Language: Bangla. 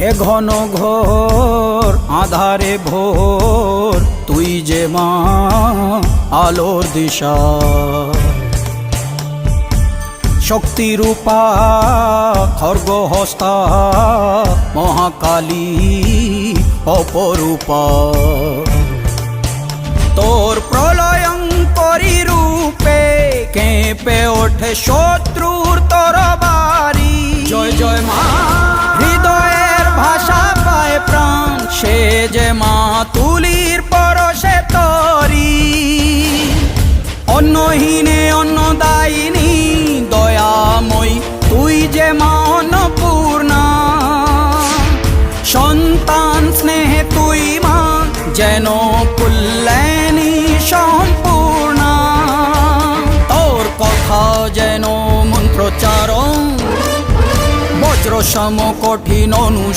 এ ঘন ঘোর আধারে ভোর তুই যে মা আলোর দিশা শক্তিরূপা খর্গহস্তা মহাকালী অপরূপা তোর প্রলয়ঙ্করী রূপে কেঁপে ওঠে শত্রুর তরবারি জয় জয় মা হৃদয়ের ভাষা পায় প্রাণ সে যে মা তুলির পরশে তরি অন্নহীনে অন্নদায়িনী দয়াময়ী তুই যে মা অন্নপূর্ণা সন্তান স্নেহে তুই মা যেন কল্যাণী সম্পূর্ণা তোর কথা যেন মন্ত্রোচ্চারণ বজ্র সম কঠিন অনুশাসন